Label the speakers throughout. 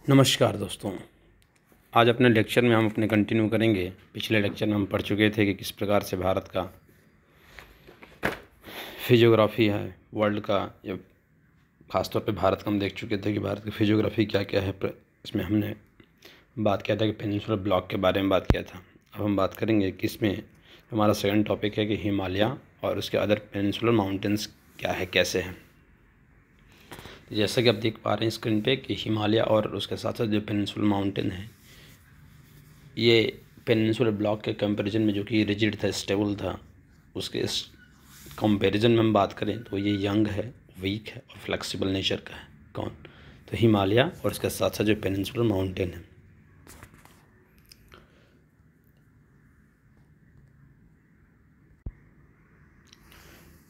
Speaker 1: नमस्कार दोस्तों। आज अपने लेक्चर में हम अपने कंटिन्यू करेंगे। पिछले लेक्चर में हम पढ़ चुके थे कि किस प्रकार से भारत का फिजियोग्राफी है वर्ल्ड का, या ख़ासतौर पे भारत का हम देख चुके थे कि भारत की फिजियोग्राफी क्या क्या है। इसमें हमने बात किया था कि पेनिनसुलर ब्लॉक के बारे में बात किया था। अब हम बात करेंगे कि इसमें हमारा सेकंड टॉपिक है कि हिमालय और उसके अदर पेनिनसुलर माउंटेन्स क्या है, कैसे हैं। जैसा कि आप देख पा रहे हैं स्क्रीन पे कि हिमालय और उसके साथ साथ जो पेनिनसुलर माउंटेन है, ये पेनिनसुलर ब्लॉक के कंपैरिजन में जो कि रिजिड था, स्टेबल था, उसके इस कंपैरिजन में हम बात करें तो ये यंग है, वीक है और फ्लेक्सिबल नेचर का है। कौन? तो हिमालय और उसके साथ साथ जो पेनिनसुलर माउंटेन है।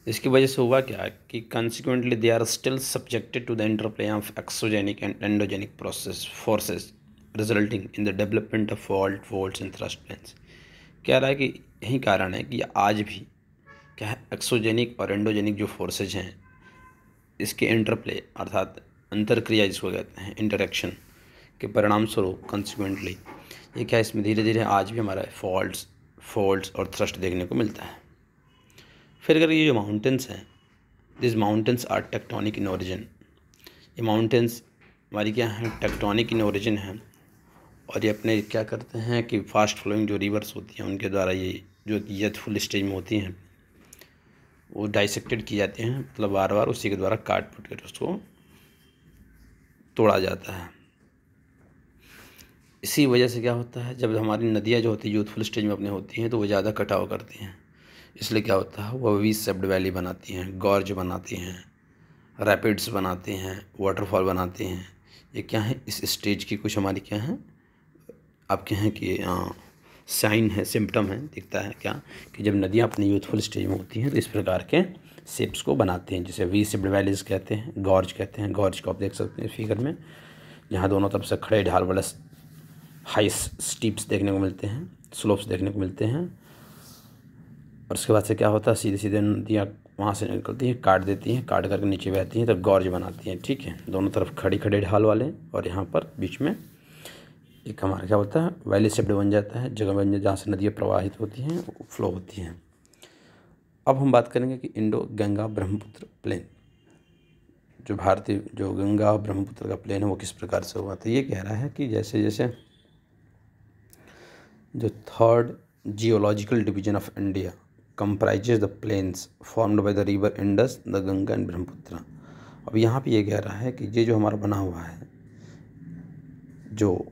Speaker 1: इसकी वजह से हुआ क्या कि consequently they are still subjected to the interplay of exogenic and endogenic process forces resulting in the development of fault folds and thrust planes. कह रहा है कि यही कारण है कि आज भी क्या है, एक्सोजेनिक और एंडोजेनिक जो फोर्सेज हैं, इसके इंटरप्ले अर्थात अंतरक्रिया जिसको कहते हैं, इंटरेक्शन के परिणाम स्वरूप कंसिक्वेंटली ये क्या, इसमें धीरे धीरे आज भी हमारा फॉल्ट्स और थ्रस्ट देखने को मिलता है। फिर अगर ये जो माउंटेन्स हैं, this mountains are tectonic in origin. ये माउंटेन्स हमारी क्या हैं, टेक्टोनिक इन ओरिजिन हैं। और ये अपने क्या करते हैं कि फास्ट फ्लोइंग जो रिवर्स होती हैं उनके द्वारा ये जो यथफुल स्टेज में होती हैं वो डाइसेक्टेड की जाती हैं, मतलब बार बार उसी के द्वारा काट पीट कर उसको तोड़ा जाता है। इसी वजह से क्या होता है, जब हमारी नदियाँ जो होती है यूथफुल स्टेज में अपने होती हैं तो वो ज़्यादा कटाव करती हैं। इसलिए क्या होता है, वो वी शेप्ड वैली बनाती हैं, गॉर्ज बनाती हैं, रैपिड्स बनाती हैं, वाटरफॉल बनाती हैं। ये क्या है, इस स्टेज की कुछ हमारी क्या है, आप कहें कि साइन है, सिम्टम है, दिखता है क्या कि जब नदियाँ अपनी यूथफुल स्टेज में होती हैं तो इस प्रकार के शेप्स को बनाती हैं, जिसे वी शेप्ड वैलीज कहते हैं, गॉर्ज कहते हैं। गॉर्ज को आप देख सकते हैं फिगर में, जहाँ दोनों तरफ से खड़े ढाल वाले हाई स्टीप्स देखने को मिलते हैं, स्लोप्स देखने को मिलते हैं। और उसके बाद से क्या होता है, सीधे सीधे नदियाँ वहाँ से निकलती हैं, काट देती हैं, काट करके नीचे बहती हैं तो गॉर्ज बनाती हैं। ठीक है, दोनों तरफ खड़े ढाल वाले, और यहाँ पर बीच में एक हमारा क्या होता है, वैली शेप्ड बन जाता है, जगह बन जाए जहाँ से नदियाँ प्रवाहित होती हैं, फ्लो होती हैं। अब हम बात करेंगे कि इंडो गंगा ब्रह्मपुत्र प्लेन, जो भारतीय जो गंगा और ब्रह्मपुत्र का प्लेन है वो किस प्रकार से हुआ। तो ये कह रहा है कि जैसे जैसे जो third geological division of India comprises the plains formed by the river Indus, the Ganga and Brahmaputra. अब यहाँ पे ये कह रहा है कि ये जो हमारा बना हुआ है, जो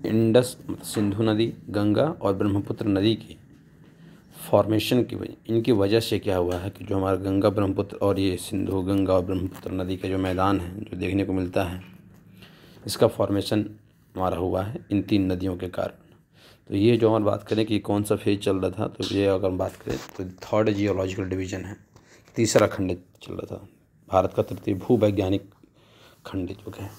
Speaker 1: इंडस सिंधु नदी, गंगा और ब्रह्मपुत्र नदी की फॉर्मेशन की वजह, इनकी वजह से क्या हुआ है कि जो हमारा गंगा ब्रह्मपुत्र और ये सिंधु गंगा और ब्रह्मपुत्र नदी का जो मैदान है जो देखने को मिलता है, इसका फॉर्मेशन हमारा हुआ है इन तीन नदियों के कारण। तो ये जो हम बात करें कि कौन सा फेज चल रहा था, तो ये अगर हम बात करें तो थर्ड जियोलॉजिकल डिवीजन है, तीसरा खंड चल रहा था, भारत का तृतीय भूवैज्ञानिक खंड जो है।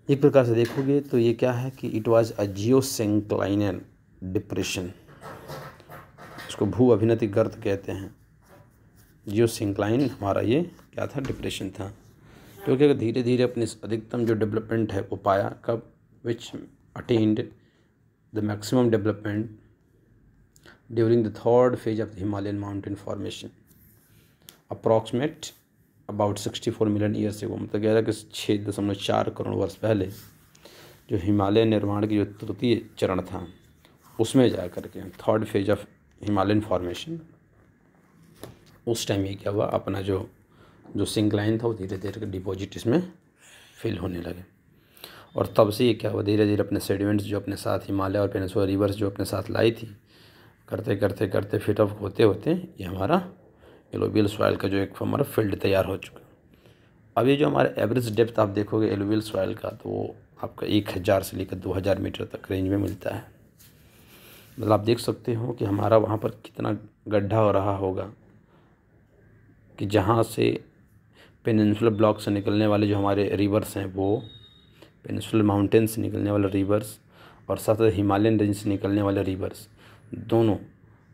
Speaker 1: एक प्रकार से देखोगे तो ये क्या है कि इट वाज अ जियोसिंक्लाइनल डिप्रेशन, इसको भू अभिनति गर्त कहते हैं। जियोसिंक्लाइन हमारा ये क्या था, डिप्रेशन था, क्योंकि धीरे धीरे अपनी अधिकतम जो डेवलपमेंट है वो पाया कब, विच attend the maximum development during the third phase of the Himalayan mountain formation approximate about 64 million years ago। मतलब कह रहा है कि 6.4 करोड़ वर्ष पहले जो हिमालय निर्माण की जो तृतीय चरण था उसमें जा करके third phase of Himalayan formation, उस टाइम ये क्या हुआ, अपना जो सिंक्लाइन था वो धीरे धीरे डिपॉजिट इसमें फिल होने लगे। और तब से ये क्या हुआ, धीरे धीरे अपने सेडिमेंट्स जो अपने साथ हिमालय और पेनिनसुला रिवर्स जो अपने साथ लाई थी, करते करते करते फिट अप होते होते ये हमारा एलुवियल सॉइल का जो एक हमारा फील्ड तैयार हो चुका। अब ये जो हमारा एवरेज डेप्थ आप देखोगे एलुवियल सॉइल का, तो वो आपका 1000 से लेकर 2000 मीटर तक रेंज में मिलता है। मतलब आप देख सकते हो कि हमारा वहाँ पर कितना गड्ढा हो रहा होगा कि जहाँ से पेनिनसुलर ब्लॉक से निकलने वाले जो हमारे रिवर्स हैं, वो पेनिनसुलर माउंटेन से निकलने वाले रिवर्स और साथ साथ हिमालयन रेंज से निकलने वाले रिवर्स, दोनों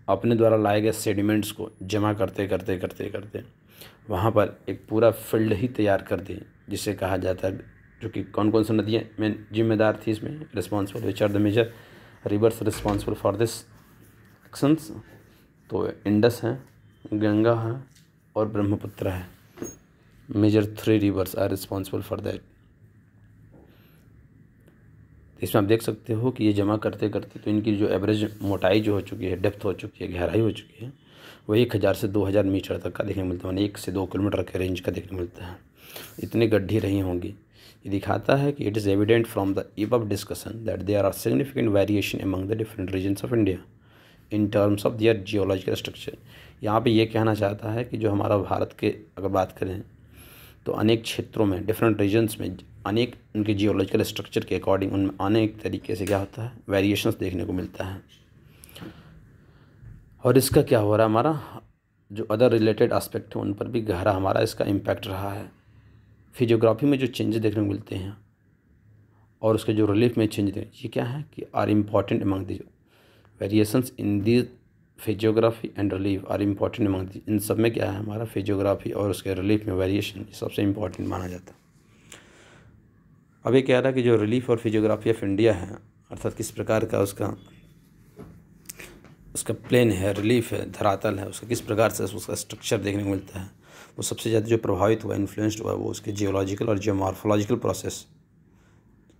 Speaker 1: अपने द्वारा लाए गए सेडिमेंट्स को जमा करते करते करते करते वहाँ पर एक पूरा फील्ड ही तैयार कर दें, जिसे कहा जाता है, जो कि कौन कौन सी नदियाँ में जिम्मेदार थी इसमें, responsible, which are the major rivers responsible for this actions. तो इंडस है, गंगा है और ब्रह्मपुत्र है। Major 3 rivers are responsible for that. इसमें आप देख सकते हो कि ये जमा करते करते तो इनकी जो एवरेज मोटाई जो हो चुकी है, डेप्थ हो चुकी है, गहराई हो चुकी है, वो 1000 से 2000 मीटर तक का देखने को मिलता है, यानी 1 से 2 किलोमीटर के रेंज का देखने को मिलता है। इतनी गड्ढी रही होंगी। ये दिखाता है कि it is evident from the above discussion that there are significant variation among the different regions of India in terms of their geological structure. यहाँ पे ये कहना चाहता है कि जो हमारा भारत के अगर बात करें तो अनेक क्षेत्रों में, डिफरेंट रीजन्स में अनेक उनके जियोलॉजिकल स्ट्रक्चर के अकॉर्डिंग उनमें अनेक तरीके से क्या होता है, वेरिएशंस देखने को मिलता है। और इसका क्या हो रहा है, हमारा जो अदर रिलेटेड एस्पेक्ट है उन पर भी गहरा हमारा इसका इम्पैक्ट रहा है। फिजियोग्राफी में जो चेंजेस देखने को मिलते हैं और उसके जो रिलीफ में चेंज, ये क्या है कि are important among the variations in the physiography and relief are important among the. इन सब में क्या है, हमारा फिजियोग्राफी और उसके रिलीफ में वेरिएशन सबसे इम्पॉर्टेंट माना जाता है। अब ये कह रहा है कि जो रिलीफ और फिजियोग्राफी ऑफ इंडिया है, अर्थात किस प्रकार का उसका प्लेन है, रिलीफ है, धरातल है, उसका किस प्रकार से उसका स्ट्रक्चर देखने को मिलता है, वो सबसे ज़्यादा जो प्रभावित हुआ, इन्फ्लुएंस्ड हुआ, वो उसके जियोलॉजिकल और जियोमॉर्फोलॉजिकल प्रोसेस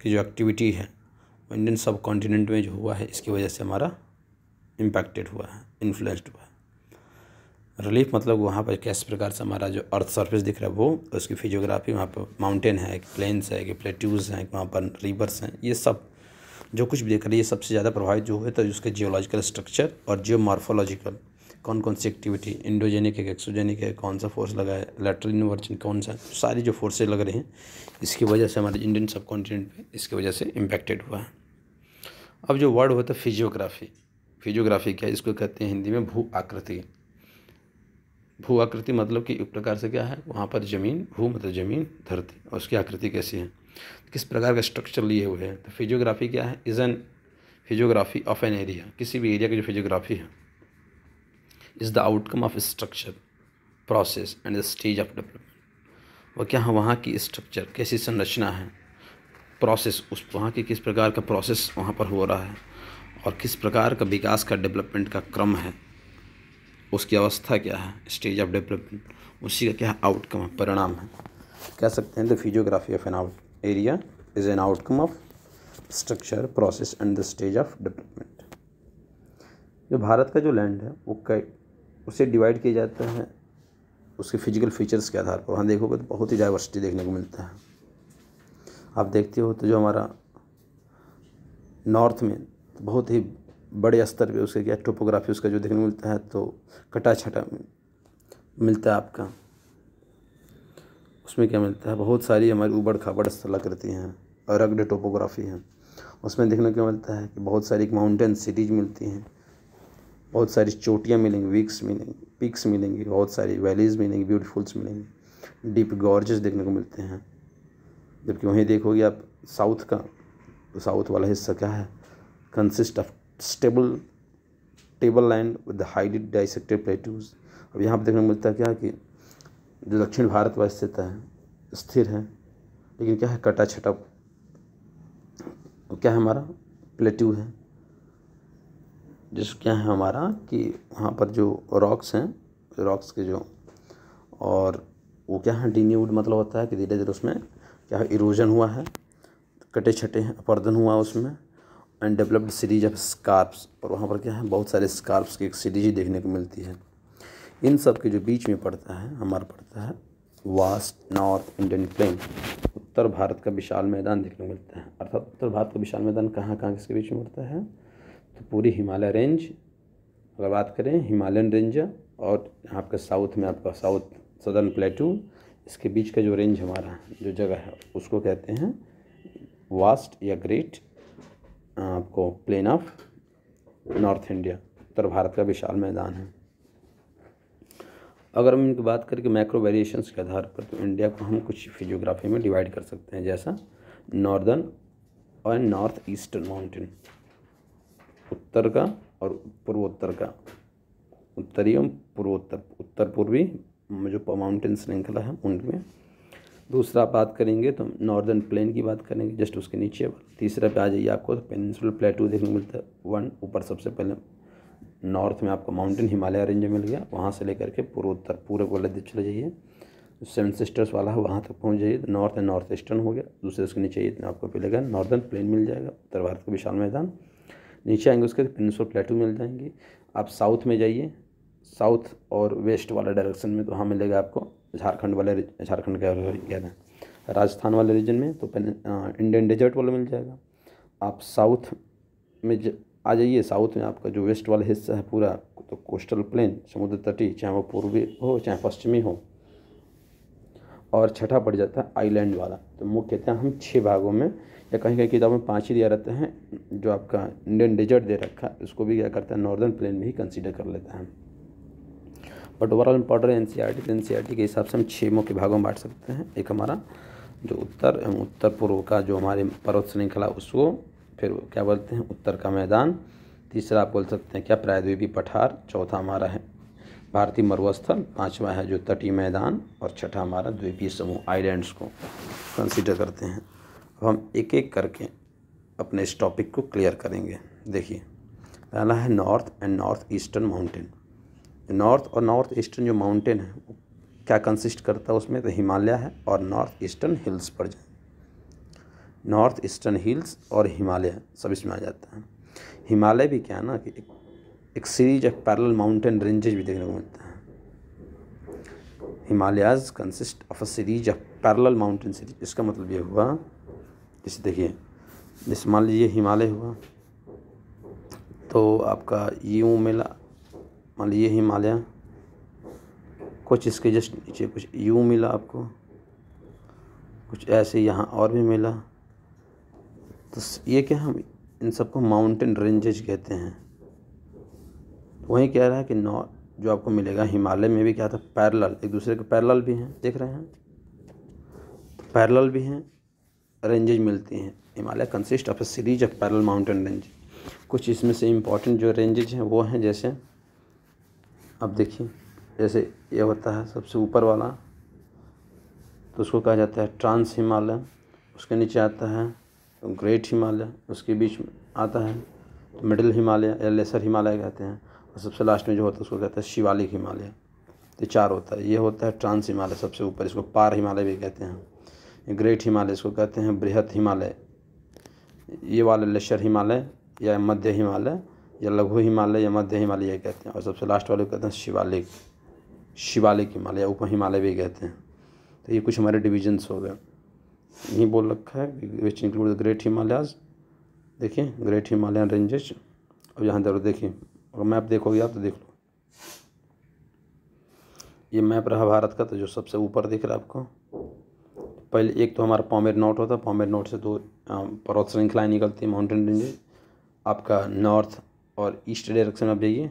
Speaker 1: की जो एक्टिविटी है वो इंडियन सब कॉन्टिनेंट में जो हुआ है, इसकी वजह से हमारा इम्पैक्टेड हुआ है, इन्फ्लुएंस्ड हुआ है। रिलीफ मतलब वहाँ पर किस प्रकार से हमारा जो अर्थ सरफेस दिख रहा है वो, उसकी फिजियोग्राफी, वहाँ पर माउंटेन है कि प्लेन्स है कि प्लेट्यूज़ हैं, वहाँ पर रिवर्स हैं, ये सब जो कुछ भी देख रही है सबसे ज़्यादा प्रभावित जो हुए तो उसके जियोलॉजिकल स्ट्रक्चर और जियोमॉर्फोलॉजिकल, कौन कौन सी एक्टिविटी, इंडोजेनिक है, एक्सोजेनिक है, कौन सा फोर्स लगा है, लैटरल इन्वर्जन कौन सा, सारी जो फोर्सेज लग रहे हैं इसकी वजह से हमारे इंडियन सब कॉन्टिनेंट पे इसकी वजह से इम्पैक्टेड हुआ है। अब जो वर्ड होता है फिजियोग्राफी, फिजियोग्राफी क्या है, इसको कहते हैं हिंदी में भू आकृति। भू आकृति मतलब कि एक प्रकार से क्या है, वहाँ पर ज़मीन, भू मतलब ज़मीन, धरती, और उसकी आकृति कैसी है, किस प्रकार का स्ट्रक्चर लिए हुए हैं। तो फिजियोग्राफी क्या है, is an physiography of an area, किसी भी एरिया की जो फिजियोग्राफी है, is the outcome of structure, process and the stage of development. वो क्या है, वहाँ की स्ट्रक्चर कैसी संरचना है, प्रोसेस, उस वहाँ की किस प्रकार का प्रोसेस वहाँ पर हो रहा है, और किस प्रकार का विकास का, डेवलपमेंट का क्रम है, उसकी अवस्था क्या है, स्टेज ऑफ डेवलपमेंट, उसी का क्या आउटकम है, परिणाम है। कह सकते हैं the physiography of an area is an outcome of structure, process and the stage of development. जो भारत का जो लैंड है वो उसे डिवाइड किया जाता है उसके फिजिकल फीचर्स के आधार पर। वहाँ देखोगे तो बहुत ही डाइवर्सिटी देखने को मिलता है। आप देखते हो तो जो हमारा नॉर्थ में बहुत ही बड़े स्तर पे उसके क्या टोपोग्राफी उसका जो देखने को मिलता है, तो कटा छटा मिलता है आपका। उसमें क्या मिलता है, बहुत सारी हमारी उबड़ खाबड़ स्थलाकृति हैं और रग्ड टोपोग्राफी है। उसमें देखने को मिलता है कि बहुत सारी माउंटेन सिटीज़ मिलती हैं, बहुत सारी चोटियाँ मिलेंगी, पीक्स मिलेंगी, बहुत सारी वैलीज़ मिलेंगी, ब्यूटीफुल्स मिलेंगी, डीप गॉर्जेस देखने को मिलते हैं। जबकि वहीं देखोगे आप साउथ का, तो साउथ वाला हिस्सा क्या है, consist of table land with highly dissected plateaus. अब यहाँ पर देखने को मिलता है क्या कि जो दक्षिण भारत वह स्थिर है, लेकिन क्या है, कटा छटा क्या है, हमारा प्लेट्यू है, जिस क्या है हमारा कि वहाँ पर जो रॉक्स हैं, रॉक्स के जो, और वो क्या है, डिन्यूड मतलब होता है कि धीरे धीरे उसमें क्या है, इरोजन हुआ है, कटे छटे हैं, अपर्दन हुआ उसमें, and developed series of scraps. और वहाँ पर क्या है, बहुत सारे स्कार्प्स की एक सीरीज देखने को मिलती है। इन सब के जो बीच में पड़ता है, हमारा पड़ता है वास्ट नॉर्थ इंडियन प्लेन, उत्तर भारत का विशाल मैदान देखने को मिलता है। अर्थात उत्तर भारत का विशाल मैदान कहाँ कहाँ किसके बीच में पड़ता है, तो पूरी हिमालय रेंज अगर बात करें, हिमालयन रेंज, और यहाँ आपका साउथ में आपका साउथ सदर्न प्लेटू, इसके बीच का जो रेंज हमारा जो जगह है उसको कहते हैं वास्ट या ग्रेट आपको प्लेन ऑफ नॉर्थ इंडिया, उत्तर भारत का विशाल मैदान है। अगर हम इनकी बात करें कि मैक्रो वेरिएशंस के आधार पर, तो इंडिया को हम कुछ फिजियोग्राफी में डिवाइड कर सकते हैं, जैसा नॉर्दर्न और नॉर्थ ईस्टर्न माउंटेन, उत्तर का और पूर्वोत्तर का, उत्तरी एवं पूर्वोत्तर, उत्तर पूर्वी जो माउंटेन श्रृंखला है उनमें दूसरा बात करेंगे तो नॉर्दर्न प्लेन की बात करेंगे, जस्ट उसके नीचे वाला। तीसरे पे आ जाइए, आपको तो पेनिनसुलर प्लेटू देखने को मिलता है। वन ऊपर सबसे पहले नॉर्थ में आपको माउंटेन हिमालय रेंज मिल गया, वहाँ से लेकर के पूर्व उत्तर पूरे को चले जाइए, सेवन सिस्टर्स वाला है वहाँ तक पहुँच जाइए, तो नॉर्थ एंड नॉर्थ ईस्टर्न हो गया। दूसरे उसके नीचे इतना आपको मिलेगा नॉर्दर्न प्लेन मिल जाएगा, उत्तर भारत का विशाल मैदान। नीचे आएंगे उसके पेनिनसुलर प्लेटू मिल जाएंगे। आप साउथ में जाइए, साउथ और वेस्ट वाला डायरेक्शन में, तो वहाँ मिलेगा आपको झारखंड वाले, झारखंड का क्या है राजस्थान वाले रीजन में, तो इंडियन डेजर्ट वाला मिल जाएगा। आप साउथ में आ जाइए, साउथ में आपका जो वेस्ट वाला हिस्सा है पूरा, तो कोस्टल प्लेन, समुद्र तटीय, चाहे वो पूर्वी हो चाहे पश्चिमी हो। और छठा पड़ जाता है आइलैंड वाला। तो मुख्यतः हम 6 भागों में, या कहीं कहीं किताबों में 5 ही दिया रहता है, जो आपका इंडियन डेजर्ट दे रखा है उसको भी क्या करता है नॉर्दर्न प्लेन में ही कंसीडर कर लेता है। बट ओवरऑल में पढ़ रहे हैं एनसीईआरटी, तो एनसीईआरटी के हिसाब से हम 6 मुख्य भागों में बांट सकते हैं। एक हमारा जो उत्तर पूर्व का जो हमारे पर्वत श्रृंखला उसको, फिर क्या बोलते हैं उत्तर का मैदान, तीसरा आप बोल सकते हैं क्या प्रायद्वीपीय पठार, चौथा हमारा है भारतीय मरुस्थल, पांचवा है जो तटीय मैदान, और छठा हमारा द्वीपीय समूह आइलैंड्स को कंसीडर करते हैं। अब हम एक एक करके अपने इस टॉपिक को क्लियर करेंगे। देखिए, पहला है north and north eastern mountain. North और नॉर्थ ईस्टर्न जो माउंटेन है वो क्या कंसिस्ट करता है उसमें, तो हिमालय है और नॉर्थ ईस्टर्न हिल्स पड़ जाए। नॉर्थ ईस्टर्न हिल्स और हिमालय सब इसमें आ जाता है। हिमालय भी क्या है ना कि एक series of parallel mountain ranges भी देखने को मिलता है। Himalayas consist of a series of parallel mountain series. इसका मतलब ये हुआ, जैसे देखिए, जैसे मान लीजिए हिमालय हुआ, तो आपका यूँ मिला, मान लीजिए हिमालय कुछ इसके जस्ट नीचे कुछ यूँ मिला आपको, कुछ ऐसे यहाँ और भी मिला, तो ये क्या, हम इन सबको माउंटेन रेंजेज कहते हैं। वहीं कह रहा है कि नॉर्थ जो आपको मिलेगा हिमालय में भी क्या था, पैरेलल, एक दूसरे के पैरेलल भी हैं, देख रहे हैं, तो पैरेलल भी हैं, रेंजेज मिलती हैं। Himalaya consist of a series of parallel mountain range. कुछ इसमें से इम्पॉर्टेंट जो रेंजेज हैं वो हैं, जैसे अब देखिए, जैसे ये होता है सबसे ऊपर वाला, तो उसको कहा जाता है ट्रांस हिमालय। उसके नीचे आता है ग्रेट हिमालय, उसके बीच में आता है तो मिडिल हिमालय या लेसर हिमालय कहते हैं, और सबसे लास्ट में जो होता है उसको कहते हैं शिवालिक हिमालय। तो 4 होता है। ये होता है ट्रांस हिमालय सबसे ऊपर, इसको पार हिमालय भी कहते हैं। ग्रेट हिमालय इसको कहते हैं बृहत हिमालय। ये वाले लेसर हिमालय या मध्य हिमालय या लघु हिमालय या मध्य हिमालय ये कहते हैं। और सबसे लास्ट वाले को कहते हैं शिवालिक, शिवालिक हिमालय, उप हिमालय भी कहते हैं। तो ये कुछ हमारे डिविजन्स हो गए। यही बोल रखा है which include the great Himalayas. देखिए ग्रेट हिमालयन रेंजेस। अब यहाँ जरूर देखिए, अगर मैप देखोगे आप तो देख लो, ये मैप रहा भारत का, तो जो सबसे ऊपर दिख रहा है आपको, पहले एक तो हमारा पॉमेर नोट होता है, पॉमेर नोट से 2 पर्वत श्रृंखलाएँ निकलती हैं, माउंटेन रेंजेस। आपका नॉर्थ और ईस्ट डायरेक्शन में आप जाइए,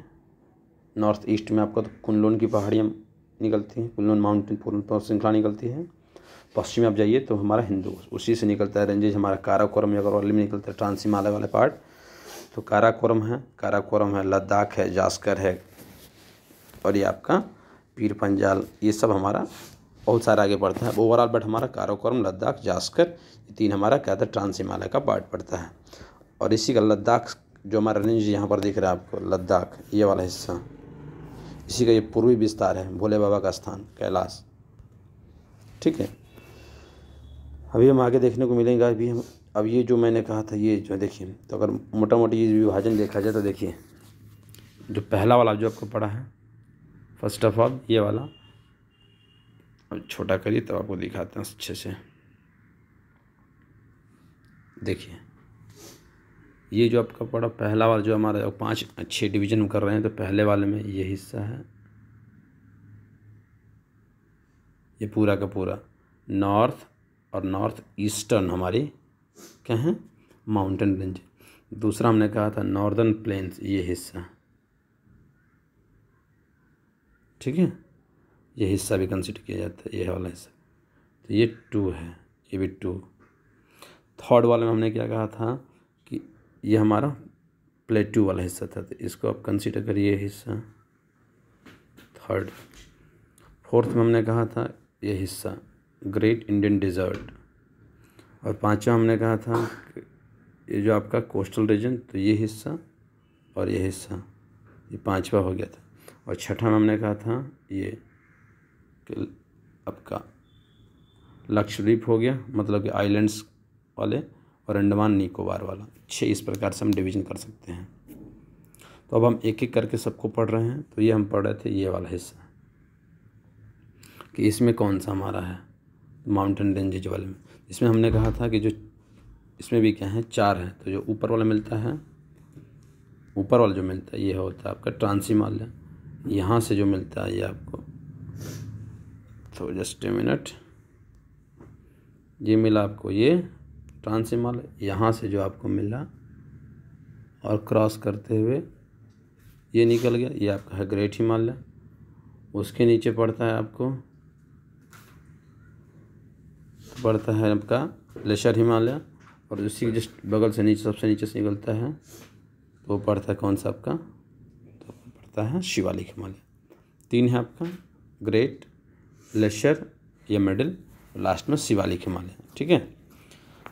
Speaker 1: नॉर्थ ईस्ट में आपका तो कुनलुन की पहाड़ियाँ निकलती हैं, कुनलुन माउंटेन पूर्ण पर्वत श्रृंखला निकलती है। पश्चिम में आप जाइए तो हमारा हिंदू, उसी से निकलता है रेंजेज हमारा काराकोरम या अरवली में निकलता है ट्रांस हिमालय वाले पार्ट। तो काराकोरम है, लद्दाख है, जास्कर है, और ये आपका पीर पंजाल, ये सब हमारा बहुत सारा आगे बढ़ता है ओवरऑल। बट हमारा काराकोरम, लद्दाख, जास्कर, ये 3 हमारा क्या था ट्रांस हिमालय का पार्ट पड़ता है। और इसी का लद्दाख जो हमारा रेंज यहाँ पर दिख रहा है आपको, लद्दाख ये वाला हिस्सा, इसी का ये पूर्वी विस्तार है, भोले बाबा का स्थान कैलाश। ठीक है, अभी हम आगे देखने को मिलेंगे। अभी हम अब ये जो मैंने कहा था, ये जो देखिए, तो अगर मोटा मोटी ये विभाजन देखा जाए तो देखिए, जो पहला वाला जो आपको पड़ा है, फर्स्ट ऑफ ऑल ये वाला, अब छोटा करिए तो आपको दिखाते हैं अच्छे से। देखिए ये जो आपका पड़ा पहला वाला, जो हमारा 5-6 डिवीजन कर रहे हैं, तो पहले वाले में ये हिस्सा है, ये पूरा का पूरा नॉर्थ और नॉर्थ ईस्टर्न हमारी क्या है माउंटेन रेंज। दूसरा हमने कहा था नॉर्दर्न प्लेन्स, ये हिस्सा, ठीक है, ये हिस्सा भी कंसिडर किया जाता है, ये वाला हिस्सा। तो ये 2 है, ये भी 2। थर्ड वाले में हमने क्या कहा था कि ये हमारा प्लेटू वाला हिस्सा था, तो इसको आप कंसिडर करिए हिस्सा थर्ड। फोर्थ में हमने कहा था ये हिस्सा, ग्रेट इंडियन डेजर्ट। और पांचवा हमने कहा था ये जो आपका कोस्टल रीजन, तो ये हिस्सा और ये हिस्सा, ये पांचवा हो गया था। और छठा में हमने कहा था ये कि आपका लक्षद्वीप हो गया, मतलब कि आइलैंड्स वाले, और अंडमान निकोबार वाला। 6 इस प्रकार से हम डिवीज़न कर सकते हैं। तो अब हम एक एक करके सबको पढ़ रहे हैं। तो ये हम पढ़ रहे थे ये वाला हिस्सा कि इसमें कौन सा हमारा है माउंटेन रेंजेज वाले में। इसमें हमने कहा था कि जो इसमें भी क्या है 4 है। तो जो ऊपर वाला मिलता है, ऊपर वाला जो मिलता है ये होता है आपका ट्रांस-हिमालय। यहाँ से जो मिलता है ये आपको, तो जस्ट ए मिनट, ये मिला आपको ये ट्रांस-हिमालय। यहाँ से जो आपको मिला और क्रॉस करते हुए ये निकल गया, ये आपका है ग्रेट हिमालय। उसके नीचे पड़ता है आपको, पड़ता है आपका लेशर हिमालय। और उसी के जस्ट बगल से नीचे, सबसे नीचे से निकलता है तो वो पड़ता है कौन सा आपका, तो पड़ता है शिवालिक हिमालय। 3 है आपका, ग्रेट, लेशर, ये मिडिल, लास्ट में शिवालिक हिमालय। ठीक है।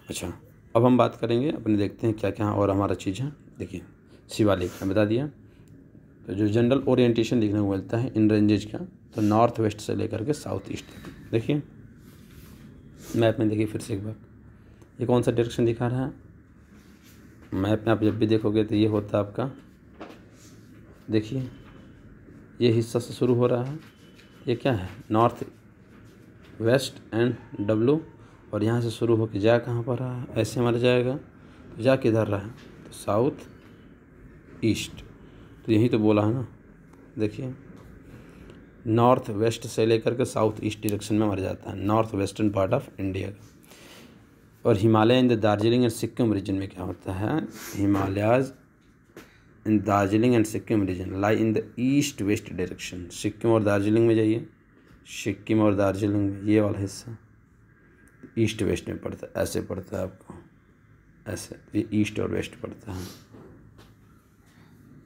Speaker 1: अच्छा, अब हम बात करेंगे अपने, देखते हैं क्या क्या और हमारा चीज़ है। देखिए शिवालिक मैं बता दिया। तो जो जनरल ओरिएंटेशन देखने को मिलता है इन रेंजेज का, तो नॉर्थ वेस्ट से लेकर के साउथ ईस्ट तक। देखिए मैप में, देखिए फिर से एक बार, ये कौन सा डायरेक्शन दिखा रहा है मैप में, आप जब भी देखोगे तो ये होता है आपका, देखिए ये हिस्सा से शुरू हो रहा है, ये क्या है नॉर्थ वेस्ट एंड डब्लू, और यहाँ से शुरू होकर जा कहाँ पर रहा है, ऐसे हमारा जाएगा, तो जा किधर रहा है, तो साउथ ईस्ट। तो यही तो बोला है ना, देखिए नॉर्थ वेस्ट से लेकर के साउथ ईस्ट डायरेक्शन में मर जाता है, north western part of India का। और Himalaya in the Darjeeling and Sikkim region में क्या होता है, Himalayas in Darjeeling and Sikkim region lie in the east west direction. Sikkim और दार्जिलिंग में जाइए, सिक्किम और दार्जिलिंग में ये वाला हिस्सा ईस्ट वेस्ट में पड़ता है, ऐसे पड़ता है आपको, ऐसे, ये ईस्ट और वेस्ट पड़ता है।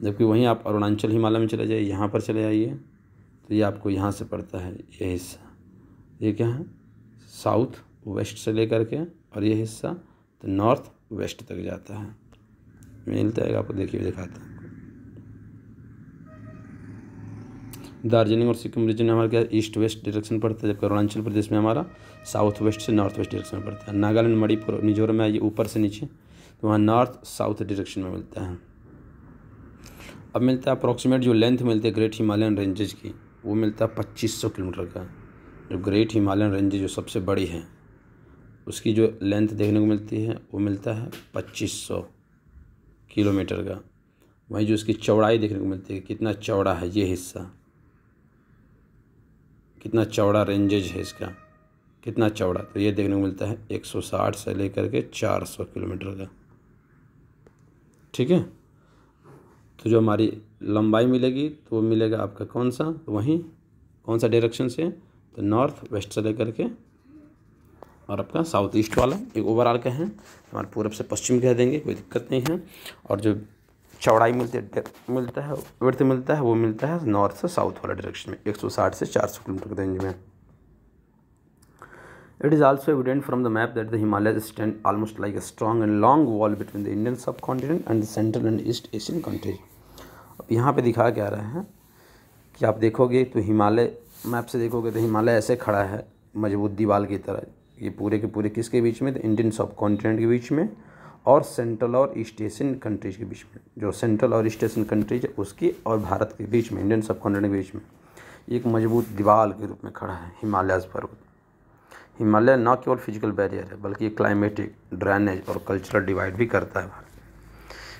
Speaker 1: जबकि वहीं आप अरुणाचल हिमालय में चले जाइए, यहाँ पर चले जाइए, तो ये आपको यहाँ से पड़ता है ये हिस्सा, ये क्या है साउथ वेस्ट से लेकर के, और ये हिस्सा तो नॉर्थ वेस्ट तक जाता है, मिलता है आपको। देखिए दिखाता हूँ, दार्जिलिंग और सिक्किम रीजन में हमारा क्या ईस्ट वेस्ट डायरेक्शन पड़ता है, जबकि अरुणाचल प्रदेश में हमारा साउथ वेस्ट से नॉर्थ वेस्ट डायरेक्शन में पड़ता है। नागालैंड, मणिपुर, मिजोरम में आइए ऊपर से नीचे, तो वहाँ नॉर्थ साउथ डायरेक्शन में मिलता है। अब मिलता है अप्रॉक्सीमेट जो लेंथ मिलती है ग्रेट हिमालयन रेंजेज की, वो मिलता है 2500 किलोमीटर का। जो ग्रेट हिमालयन रेंजेज जो सबसे बड़ी है, उसकी जो लेंथ देखने को मिलती है वो मिलता है 2500 किलोमीटर का। वहीं जो उसकी चौड़ाई देखने को मिलती है, कितना चौड़ा है ये हिस्सा, कितना चौड़ा रेंजेज है इसका, कितना चौड़ा, तो ये देखने को मिलता है 160 से लेकर के 400 किलोमीटर का। ठीक है। तो जो हमारी लंबाई मिलेगी तो वो मिलेगा आपका कौन सा, तो वहीं कौन सा डायरेक्शन से, तो नॉर्थ वेस्ट से लेकर के और आपका साउथ ईस्ट वाला एक ओवरऑल का है, हमारे पूरब से पश्चिम कह देंगे, कोई दिक्कत नहीं है। और जो चौड़ाई मिलता है विड्थ मिलता है, वो मिलता है नॉर्थ से साउथ वाला डायरेक्शन में 160 से 400 किलोमीटर के रेंज में। It is also evident from the map that the Himalayas stand almost like a strong and long wall between the Indian subcontinent and the Central and East Asian countries. यहाँ पे दिखा क्या रहा है कि आप देखोगे तो हिमालय मैप से देखोगे तो हिमालय ऐसे खड़ा है मजबूत दीवार की तरह, ये पूरे के पूरे किसके बीच में, तो इंडियन सब कॉन्टिनेंट के बीच में और सेंट्रल और ईस्ट एशियन कंट्रीज के बीच में। जो सेंट्रल और ईस्ट एशियन कंट्रीज है उसकी और भारत के बीच में, इंडियन सब कॉन्टिनेंट के बीच में एक मजबूत दीवार के रूप में खड़ा है हिमालयाज पर्वत। हिमालय न केवल फिजिकल बैरियर है बल्कि क्लाइमेटिक, ड्रेनेज और कल्चरल डिवाइड भी करता है।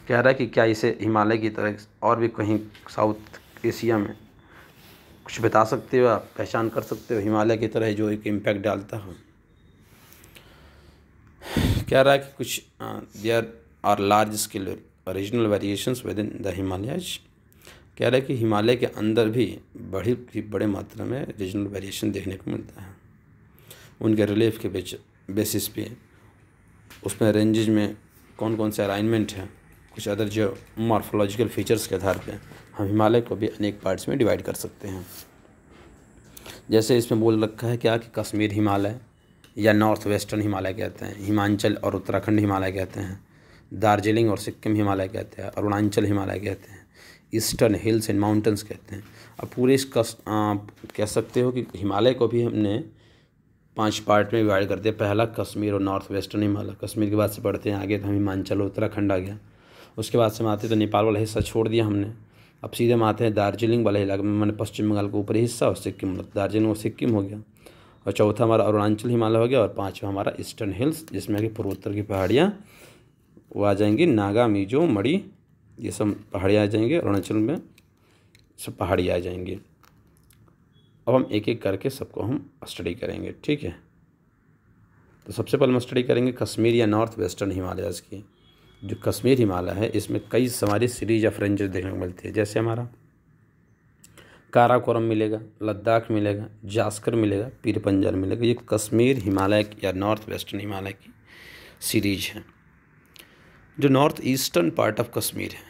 Speaker 1: कह रहा है कि क्या इसे हिमालय की तरह और भी कहीं साउथ एशिया में कुछ बता सकते हो, आप पहचान कर सकते हो हिमालय की तरह जो एक इम्पैक्ट डालता हो। कह रहा है कि कुछ there are large scale regional variations within the Himalayas. कह रहा है कि हिमालय के अंदर भी बड़े मात्रा में रीजनल वेरिएशन देखने को मिलता है। उनके रिलीफ के बेसिस पे उसमें रेंजेज में कौन कौन से अलाइनमेंट है, कुछ अदर जो मॉर्फोलॉजिकल फीचर्स के आधार पे हम हिमालय को भी अनेक पार्ट्स में डिवाइड कर सकते हैं। जैसे इसमें बोल रखा है क्या कि कश्मीर हिमालय, या नॉर्थ वेस्टर्न हिमालय कहते हैं, हिमाचल और उत्तराखंड हिमालय कहते हैं, दार्जिलिंग और सिक्किम हिमालय कहते हैं, अरुणाचल हिमालय कहते हैं, ईस्टर्न हिल्स एंड माउंटेन्स कहते हैं। अब पूरे इस कह सकते हो कि हिमालय को भी हमने 5 पार्ट में डिवाइड करते हैं। पहला कश्मीर और नॉर्थ वेस्टर्न हिमालय, कश्मीर के बाद से पढ़ते हैं आगे तो हम हिमाचल और उत्तराखंड आ गया। उसके बाद से हम आते तो नेपाल वाला हिस्सा छोड़ दिया हमने। अब सीधे हम आते हैं दार्जिलिंग वाले इलाके में, मैंने पश्चिम बंगाल का ऊपरी हिस्सा और सिक्किम, दार्जिलिंग और सिक्किम हो गया। और चौथा हमारा अरुणाचल हिमालय हो गया और 5वां हमारा ईस्टर्न हिल्स, जिसमें कि पूर्वोत्तर की पहाड़ियाँ वो आ जाएंगी, नागा, मिजो, मणि, ये सब पहाड़ियाँ आ जाएंगे। अरुणाचल में सब पहाड़ी आ जाएंगे। अब हम एक एक करके सबको हम स्टडी करेंगे, ठीक है। तो सबसे पहले हम स्टडी करेंगे कश्मीर या नॉर्थ वेस्टर्न हिमालयाज़ की। जो कश्मीर हिमालय है इसमें कई हमारी सीरीज ऑफ रेंजेस देखने को मिलती है, जैसे हमारा काराकोरम मिलेगा, लद्दाख मिलेगा, जास्कर मिलेगा, पीर पंजाल मिलेगा। ये कश्मीर हिमालय या नॉर्थ वेस्टर्न हिमालय की सीरीज है। जो north eastern part of Kashmir है,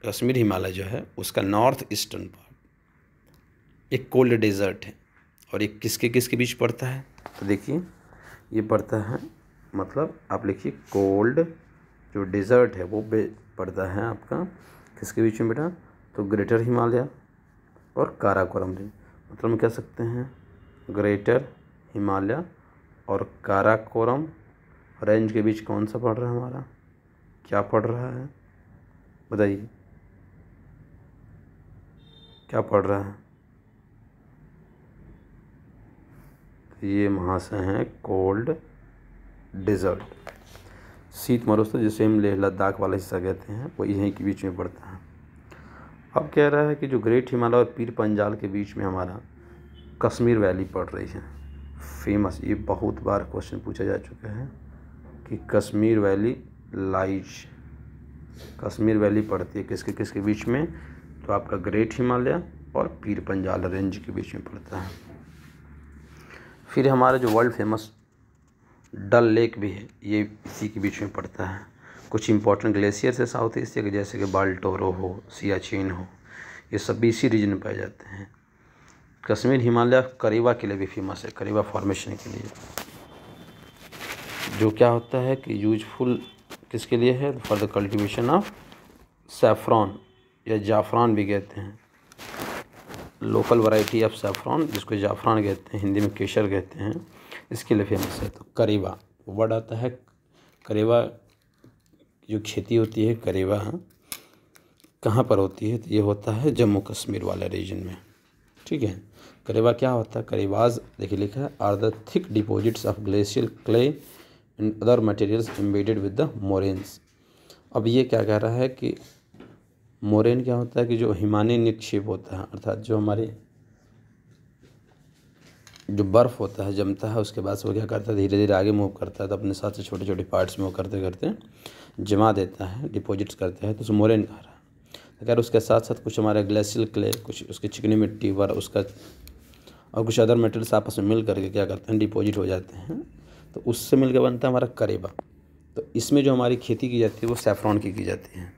Speaker 1: कश्मीर हिमालय जो है उसका नॉर्थ ईस्टर्न पार्ट एक कोल्ड डेजर्ट है। और ये किसके किसके बीच पड़ता है, तो देखिए ये पड़ता है, मतलब आप लिखिए कोल्ड जो डेजर्ट है वो पड़ता है आपका किसके बीच में बेटा, तो ग्रेटर हिमालय और काराकोरम रेंज। मतलब हम कह सकते हैं ग्रेटर हिमालय और काराकोरम रेंज के बीच कौन सा पड़ रहा है हमारा, क्या पड़ रहा है बताइए, क्या पड़ रहा है। ये वहाँ से हैं कोल्ड डेजर्ट, शीत मरुस्थल, जिसे हम लेह लद्दाख वाला हिस्सा कहते हैं, वो यहीं के बीच में पड़ता है। अब कह रहा है कि जो ग्रेट हिमालय और पीर पंजाल के बीच में हमारा कश्मीर वैली पड़ रही है, फेमस, ये बहुत बार क्वेश्चन पूछा जा चुका है कि Kashmir valley lies, Kashmir valley पड़ती है किसके किसके बीच में, तो आपका ग्रेट हिमालय और पीर पंजाल रेंज के बीच में पड़ता है। फिर हमारा जो वर्ल्ड फेमस डल लेक भी है, ये इसी के बीच में पड़ता है। कुछ इंपॉर्टेंट ग्लेशियर्स है साउथ एशिया के, जैसे कि बाल्टोरो हो, सियाचिन हो, ये सब भी इसी रीजन में पाए जाते हैं। कश्मीर हिमालय करीबा के लिए भी फेमस है, करीबा फॉर्मेशन के लिए, जो क्या होता है कि यूजफुल किसके लिए है, for the cultivation of saffron या जाफरान भी कहते हैं, लोकल वैरायटी ऑफ सैफ्रॉन जिसको जाफरान कहते हैं, हिंदी में केसर कहते हैं, इसके लिए फेमस है। तो करीबा वर्ड आता है, करीबा जो खेती होती है करीबा कहाँ पर होती है, तो ये होता है जम्मू कश्मीर वाले रीजन में, ठीक है। करीबा क्या होता है, करीबाज देखिए लिखा है, are the thick deposits of glacial clay and other materials embedded with the moraines. अब ये क्या कह रहा है कि मोरेन क्या होता है कि जो हिमानी निक्षेप होता है, अर्थात जो हमारे जो बर्फ़ होता है जमता है, उसके बाद से वो क्या करता है धीरे धीरे आगे मूव करता है, तो अपने साथ से छोटे छोटे पार्ट्स में वो करते करते जमा देता है, डिपॉजिट्स करते हैं, तो उसे मोरेन कह रहा है। अगर उसके साथ साथ कुछ हमारे ग्लेशियल क्ले, कुछ उसकी चिकनी मिट्टी वर उसका और कुछ अदर मटेरियल्स आपस में मिल करके क्या करते हैं डिपॉजिट हो जाते हैं, तो उससे मिल के बनता है हमारा करेबा। तो इसमें जो हमारी खेती की जाती है वो सैफ़रॉन की जाती है,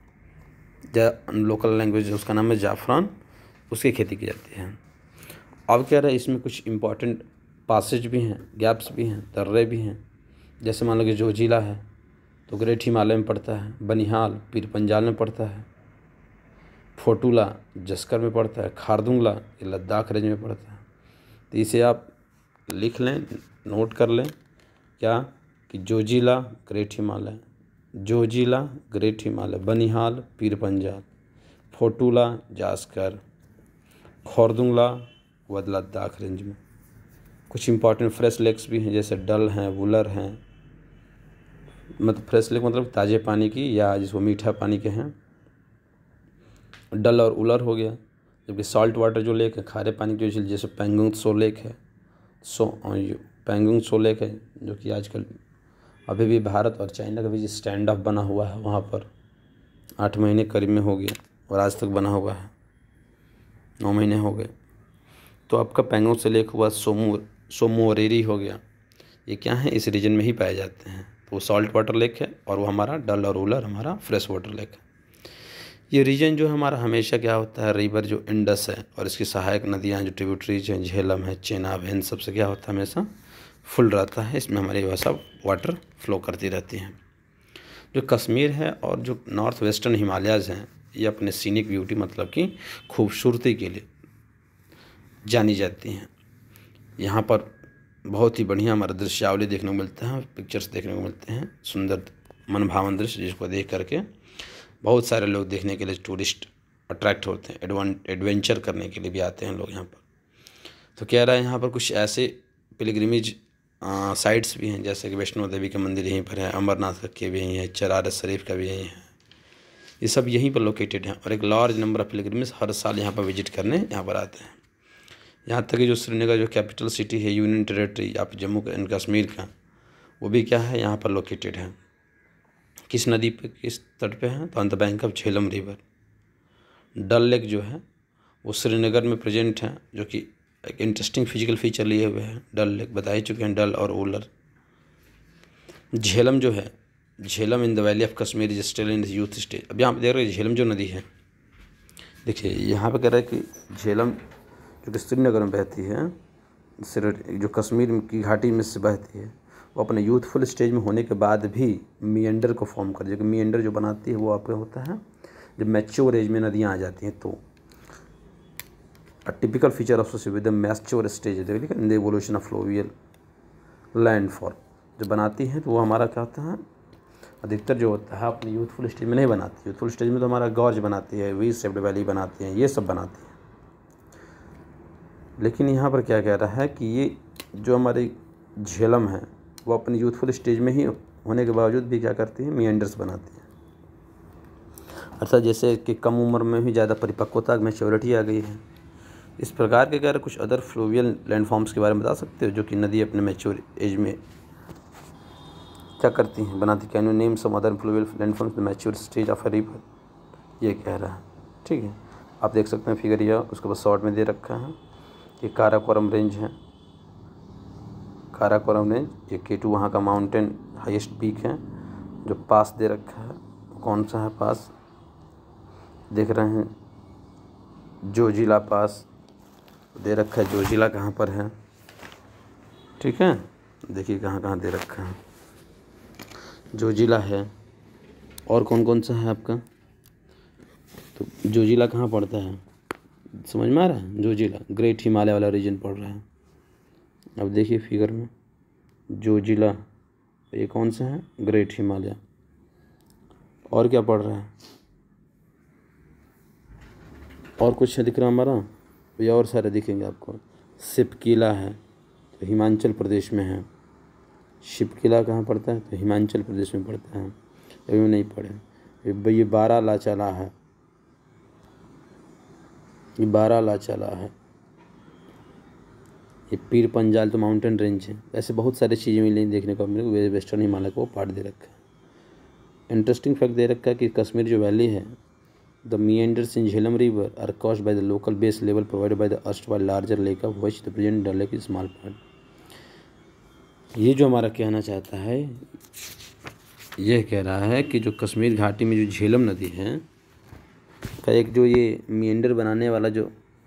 Speaker 1: लोकल लैंग्वेज उसका नाम है जाफरान, उसकी खेती की जाती है। अब क्या रहा है, इसमें कुछ इम्पॉर्टेंट पासेज भी हैं, गैप्स भी हैं, दर्रे भी हैं। जैसे मान लो कि जोजिला है तो ग्रेट हिमालय में पड़ता है, बनिहाल पीर पंजाल में पड़ता है, फोटूला जस्कर में पड़ता है, खारदुंगला ये लद्दाख रेंज में पड़ता है। तो इसे आप लिख लें, नोट कर लें क्या कि जोजिला ग्रेट हिमालय, जोजिला ग्रेट हिमालय, बनिहाल पीर पंजाल, फोटूला जास्कर, खारदुंगला व लद्दाख रेंज में। कुछ इंपॉर्टेंट फ्रेश लेक्स भी हैं, जैसे डल हैं, वुलर हैं, मतलब फ्रेश लेक मतलब ताज़े पानी की या जिसको मीठा पानी के हैं, डल और उलर हो गया। जबकि सॉल्ट वाटर जो लेक है, खारे पानी की जो जैसे पेंगोंग सो लेक है, पेंगोंग सो लेक है, जो कि आजकल अभी भी भारत और चाइना का भी स्टैंड ऑफ बना हुआ है, वहाँ पर 8 महीने करीब में हो गया और आज तक बना हुआ है, 9 महीने हो गए। तो आपका पेंगोंग से लेक हुआ, सोमोरेरी हो गया, ये क्या है इस रीजन में ही पाए जाते हैं। तो वो सॉल्ट वाटर लेक है और वो हमारा डल और उलर हमारा फ्रेश वाटर लेक है। ये रीजन जो हमारा हमेशा क्या होता है, रिवर जो इंडस है और इसकी सहायक नदियाँ जो ट्रिब्यूटरीज हैं, झेलम है, चेनाब है, इन सबसे क्या होता है हमेशा फुल रहता है, इसमें हमारी भाषा वाटर फ्लो करती रहती है। जो कश्मीर है और जो नॉर्थ वेस्टर्न हिमालयाज़ हैं, ये अपने सीनिक ब्यूटी मतलब कि खूबसूरती के लिए जानी जाती हैं। यहाँ पर बहुत ही बढ़िया हमारा दृश्यावली देखने को मिलता है, पिक्चर्स देखने को मिलते हैं, सुंदर मनभावन दृश्य जिसको देख करके बहुत सारे लोग देखने के लिए टूरिस्ट अट्रैक्ट होते हैं, एडवेंचर करने के लिए भी आते हैं लोग यहाँ पर। तो कह रहा है यहाँ पर कुछ ऐसे पिलग्रिमेज साइट्स भी हैं, जैसे कि वैष्णो देवी का मंदिर यहीं पर है, अमरनाथ के भी यहीं है, चरारत शरीफ का भी यहीं है, ये सब यहीं पर लोकेटेड हैं। और एक लार्ज नंबर ऑफ पिलग्रिम्स हर साल यहाँ पर विजिट करने यहाँ पर आते हैं। यहाँ तक कि जो श्रीनगर जो कैपिटल सिटी है यूनियन टेरेटरी आप जम्मू एंड कश्मीर का, वो भी क्या है यहाँ पर लोकेटेड है। किस नदी पे, किस तट पे है? तो on the bank of Jhelum river. Dal Lake जो है वो श्रीनगर में प्रेजेंट है, जो कि एक इंटरेस्टिंग फिजिकल फीचर लिए हुए हैं। डल लेक बता ही चुके हैं, डल और ओलर। झेलम जो है, Jhelum in the valley of Kashmir is still in the youth stage. अब यहाँ पे देख रहे हैं झेलम जो नदी है, देखिए यहाँ पे कह रहा है कि झेलम जो कि श्रीनगर में बहती है, जो कश्मीर की घाटी में से बहती है, वो अपने यूथफुल स्टेज में होने के बाद भी मिएंडर को फॉर्म कर, जो मिएंडर जो बनाती है वो आपका होता है जब मैच्योर एज में नदियाँ आ जाती हैं। तो a typical feature associated with the mature stage in the evolution of fluvial landfall, जो बनाती हैं तो वो हमारा क्या होता है, अधिकतर जो होता है अपनी यूथफुल स्टेज में नहीं बनाती। यूथफुल स्टेज में तो हमारा गॉर्ज बनाती है, वी शेप्ड वैली बनाती हैं, ये सब बनाती हैं। लेकिन यहाँ पर क्या कह रहा है कि ये जो हमारी झेलम है वो अपनी यूथफुल स्टेज में ही होने के बावजूद भी क्या करती है, मिएंडर्स बनाती है। अर्थात जैसे कि कम उम्र में भी ज़्यादा परिपक्वता मैच्योरिटी आ गई है। इस प्रकार के अगर कुछ अदर फ्लोवियल लैंडफॉर्म्स के बारे में बता सकते हो जो कि नदी अपने मैच्योर एज में क्या करती हैं, बनाती। Can you name some other fluvial landforms the mature stage of a river, ये कह रहा है। ठीक है, आप देख सकते हैं फिगर यह उसके बाद शॉर्ट में दे रखा है कि काराकोरम रेंज है, काराकोरम रेंज, ये K2 वहाँ का माउंटेन हाईएस्ट पीक है। जो पास दे रखा है कौन सा है पास, देख रहे हैं जोजिला पास दे रखा है। जोजिला कहाँ पर है, ठीक है, देखिए कहाँ कहाँ दे रखा है, जोजिला है। और कौन कौन सा है आपका, तो जोजिला कहाँ पड़ता है समझ में आ रहा है, जोजिला ग्रेट हिमालय वाला रीजन पड़ रहा है। अब देखिए फिगर में जोजिला, ये कौन सा है, ग्रेट हिमालय। और क्या पड़ रहा है, और कुछ दिख रहा है हमारा, ये और सारे दिखेंगे आपको। शिपकिला है तो हिमाचल प्रदेश में है, शिपकिला कहाँ पड़ता है, तो हिमाचल प्रदेश में पड़ता है, अभी में नहीं पड़े। ये बारालाचाला है, ये बारालाचाला है। ये पीर पंजाल तो माउंटेन रेंज है। ऐसे बहुत सारी चीज़ें मिली देखने को मेरे को, वेस्टर्न हिमालय को पार्ट दे रखा है। इंटरेस्टिंग फैक्ट दे रखा है कि कश्मीर जो वैली है, the meanders in Jhelum river are caused by the local base level provided by the erstwhile larger lake of which the present Dal Lake is small part। ये जो हमारा कहना चाहता है, यह कह रहा है कि जो कश्मीर घाटी में जो झेलम नदी है का एक जो ये मिएंडर बनाने वाला जो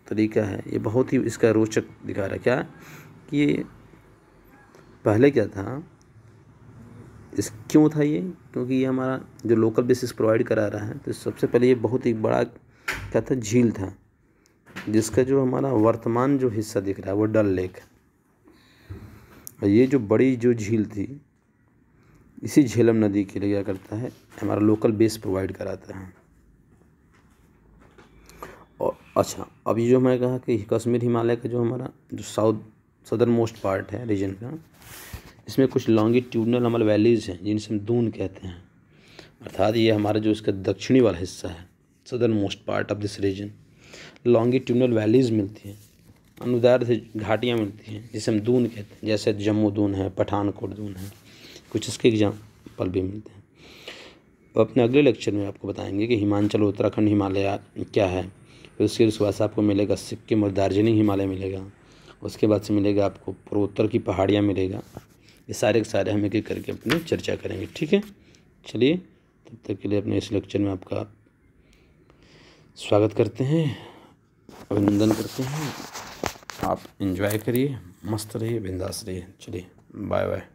Speaker 1: तरीका है, ये बहुत ही इसका रोचक दिखा रहा है। क्या कि ये पहले क्या था, इस क्यों था ये, क्योंकि ये हमारा जो लोकल बेसिस प्रोवाइड करा रहा है। तो सबसे पहले ये बहुत ही बड़ा क्या था, झील था, जिसका जो हमारा वर्तमान जो हिस्सा दिख रहा है वो डल लेक है। और ये जो बड़ी जो झील थी, इसी झेलम नदी के लिए क्या करता है, हमारा लोकल बेस प्रोवाइड कराता है। और अच्छा, अब ये जो मैंने कहा कि कश्मीर हिमालय का जो हमारा जो सदर्न मोस्ट पार्ट है रीजन का, इसमें कुछ लॉन्गिट्यूडनल हमारे वैलीज़ हैं जिनसे हम दून कहते हैं। अर्थात ये हमारा जो इसका दक्षिणी वाला हिस्सा है, southern most part of this region, longitudinal valleys मिलती हैं, अनुदैर्ध्य से घाटियाँ मिलती हैं जिसे हम दून कहते हैं। जैसे जम्मू दून है, पठानकोट दून है, कुछ इसके एग्जाम्पल भी मिलते हैं। तो अपने अगले लेक्चर में आपको बताएंगे कि हिमाचल उत्तराखंड हिमालय क्या है। फिर उसके बाद से आपको मिलेगा सिक्किम और दार्जिलिंग हिमालय मिलेगा। उसके बाद से मिलेगा आपको पूर्वोत्तर की पहाड़ियाँ मिलेगा। ये सारे के सारे हम एक एक करके अपनी चर्चा करेंगे। ठीक है, चलिए तब तक के लिए अपने इस लेक्चर में आपका स्वागत करते हैं, अभिनंदन करते हैं। आप एंजॉय करिए, मस्त रहिए, बिंदास रहिए। चलिए। Bye bye.